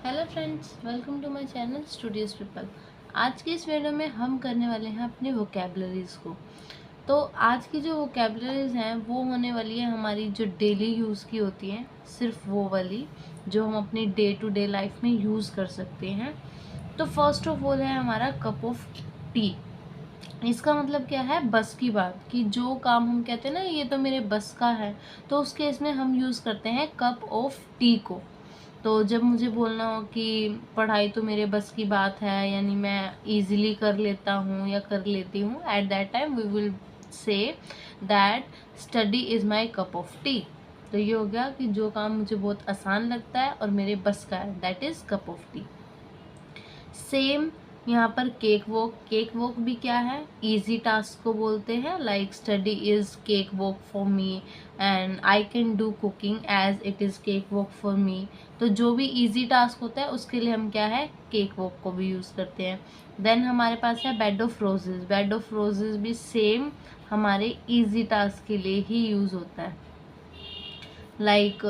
Hello friends, welcome to my channel studios people. आज की इस वीडियो में हम करने वाले हैं अपनी वोकेबलरीज को। तो आज की जो वोकेबलरीज हैं वो होने वाली है हमारी जो डेली यूज़ की होती हैं, सिर्फ वो वाली जो हम अपनी डे टू डे लाइफ में यूज़ कर सकते हैं। तो फर्स्ट ऑफ ऑल है हमारा कप ऑफ टी। इसका मतलब क्या है? बस की बात, कि जो काम हम कहते हैं ना ये तो मेरे बस का है, तो उस केस में हम यूज़ करते हैं कप ऑफ टी को। तो जब मुझे बोलना हो कि पढ़ाई तो मेरे बस की बात है, यानी मैं इजीली कर लेता हूँ या कर लेती हूँ, at that time we will say that study is my cup of tea. तो ये हो गया कि जो काम मुझे बहुत आसान लगता है और मेरे बस का है, that is cup of T. Same यहाँ पर केक वॉक भी क्या है? इजी टास्क को बोलते हैं। Like study is cake walk for me and I can do cooking as it is cake walk for me. तो जो भी इजी टास्क होता है उसके लिए हम क्या है, केक वॉक को भी यूज़ करते हैं। देन हमारे पास है bed of roses. Bed of roses भी सेम हमारे इजी टास्क के लिए ही यूज़ होता है। Like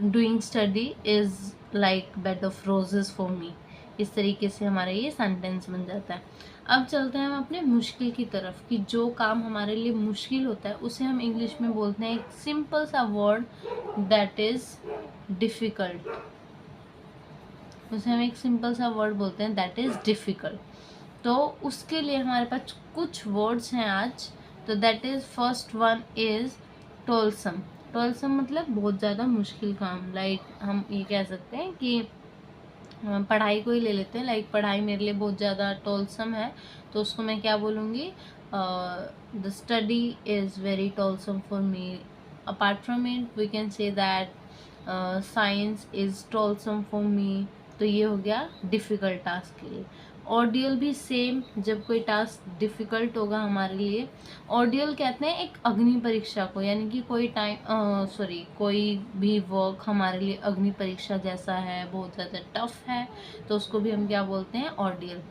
doing study is like bed of roses for me. इस तरीके से हमारा ये सेंटेंस बन जाता है। अब चलते हैं हम अपने मुश्किल की तरफ, कि जो काम हमारे लिए मुश्किल होता है उसे हम इंग्लिश में बोलते हैं एक सिंपल सा वर्ड, दैट इज डिफ़िकल्ट। उसे हम एक सिंपल सा वर्ड बोलते हैं, दैट इज डिफ़िकल्ट। तो उसके लिए हमारे पास कुछ वर्ड्स हैं आज। तो that is first one is toilsome. Toilsome मतलब बहुत ज़्यादा मुश्किल काम। लाइक हम ये कह सकते हैं कि पढ़ाई को ही ले लेते हैं। लाइक पढ़ाई मेरे लिए बहुत ज़्यादा टोलसम है, तो उसको मैं क्या बोलूँगी? The study is very toilsome for me. Apart from it we can say that science is toilsome for me. तो ये हो गया डिफ़िकल्ट टास्क के लिए। ऑर्डियल भी सेम, जब कोई टास्क डिफ़िकल्ट होगा हमारे लिए। ऑर्डियल कहते हैं एक अग्नि परीक्षा को, यानी कि कोई भी वर्क हमारे लिए अग्नि परीक्षा जैसा है, बहुत ज़्यादा टफ है, तो उसको भी हम क्या बोलते हैं? ऑर्डियल।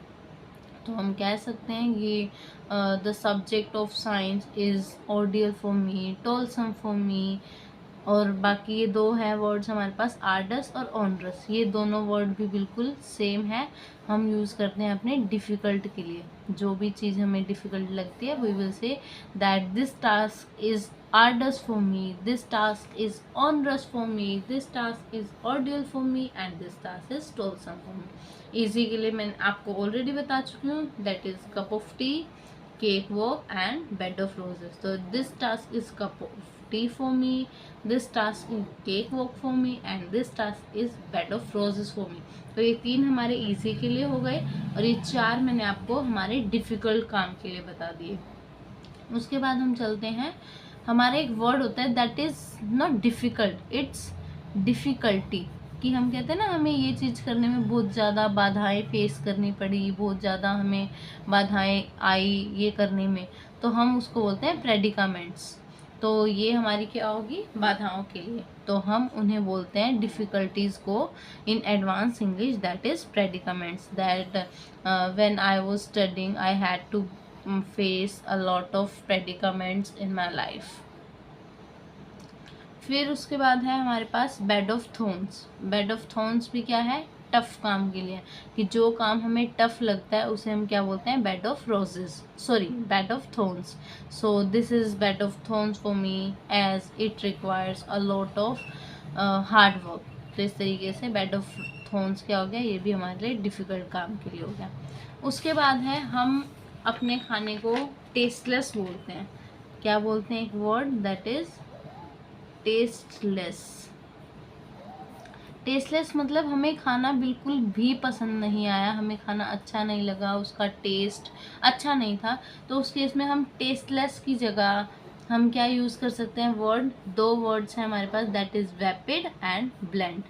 तो हम कह सकते हैं कि the subject of science is ordeal for me, toilsome for me. और बाकी ये दो है वर्ड्स हमारे पास, आर्डस और ऑनरस। ये दोनों वर्ड भी बिल्कुल सेम है, हम यूज़ करते हैं अपने डिफ़िकल्ट के लिए। जो भी चीज़ हमें डिफ़िकल्ट लगती है we will say that this task is arduous for me, this task is onerous for me, this task is ordeal for me and this task is toilsome for me. Easy के लिए मैंने आपको already बता चुकी हूँ, that is cup of tea, cakewalk and bed of roses. तो this task is cup of tea for me, this task is cake walk for me and this task is bed of roses for me. तो ये तीन हमारे easy के लिए हो गए और ये चार मैंने आपको हमारे डिफ़िकल्ट काम के लिए बता दिए। उसके बाद हम चलते हैं, हमारा एक वर्ड होता है that is not difficult, it's difficulty. कि हम कहते हैं ना हमें ये चीज़ करने में बहुत ज़्यादा बाधाएं फेस करनी पड़ी, बहुत ज़्यादा हमें बाधाएं आई ये करने में, तो हम उसको बोलते हैं प्रेडिकामेंट्स। तो ये हमारी क्या होगी? बाधाओं के लिए। तो हम उन्हें बोलते हैं डिफ़िकल्टीज़ को in advance English, that is predicaments. That when I was studying I had to face a lot of predicaments in my life। फिर उसके बाद है हमारे पास bed of thorns. Bed of thorns भी क्या है? टफ काम के लिए, कि जो काम हमें टफ लगता है उसे हम क्या बोलते हैं? Bed of roses, sorry bed of thorns. So this is bed of thorns for me as it requires a lot of hard work. तो इस तरीके से बेड ऑफ थॉर्न्स क्या हो गया? ये भी हमारे लिए डिफ़िकल्ट काम के लिए हो गया। उसके बाद है हम अपने खाने को टेस्टलेस बोलते हैं। क्या बोलते हैं? एक word, that is tasteless. Tasteless मतलब हमें खाना बिल्कुल भी पसंद नहीं आया, हमें खाना अच्छा नहीं लगा, उसका टेस्ट अच्छा नहीं था, तो उस केस में हम टेस्टलेस की जगह हम क्या यूज़ कर सकते हैं? वर्ड, दो वर्ड्स हैं हमारे पास, दैट इज़ वैपिड एंड ब्लेंड।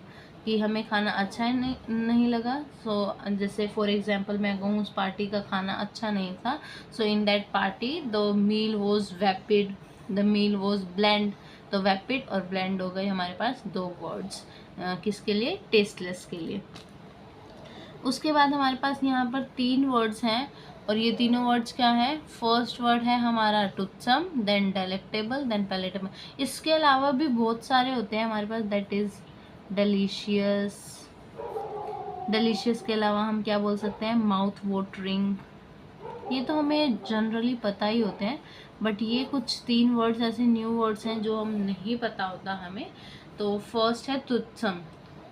कि हमें खाना अच्छा ही नहीं लगा, सो जैसे फॉर एग्जांपल मैं कहूँ उस पार्टी का खाना अच्छा नहीं था, so in that party the meal was vapid, the meal was bland. तो वैपिड और ब्लेंड हो गए हमारे पास दो वर्ड्स, किसके लिए? टेस्टलेस के लिए। उसके बाद हमारे पास यहाँ पर तीन वर्ड्स हैं और ये तीनों वर्ड्स क्या हैं? फर्स्ट वर्ड है हमारा टूथसम, देन डेलेक्टेबल, देन पैलेटेबल। इसके अलावा भी बहुत सारे होते हैं हमारे पास, दैट इज़ डिलीशियस, डिलीशियस के अलावा हम क्या बोल सकते हैं, माउथ वाटरिंग। ये तो हमें जनरली पता ही होते हैं, बट ये कुछ 3 वर्ड्स ऐसे न्यू वर्ड्स हैं जो हम नहीं पता होता हमें। तो फर्स्ट है टूथसम।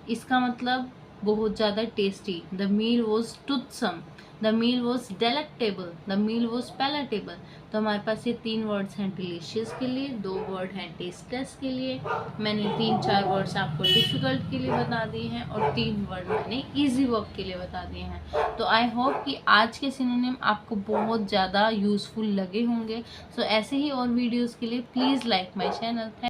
इसका मतलब बहुत ज़्यादा tasty. The meal was toothsome, the meal was delectable, the meal was palatable. तो हमारे पास ये 3 वर्ड्स हैं डिलीशियस के लिए, 2 वर्ड हैं टेस्टलेस के लिए, मैंने 3-4 वर्ड्स आपको डिफ़िकल्ट के लिए बता दिए हैं, और 3 वर्ड मैंने ईजी वर्क के लिए बता दिए हैं। तो आई होप कि आज के सिनोनिम आपको बहुत ज़्यादा यूज़फुल लगे होंगे। सो ऐसे ही और वीडियोज़ के लिए प्लीज़ लाइक माई चैनल।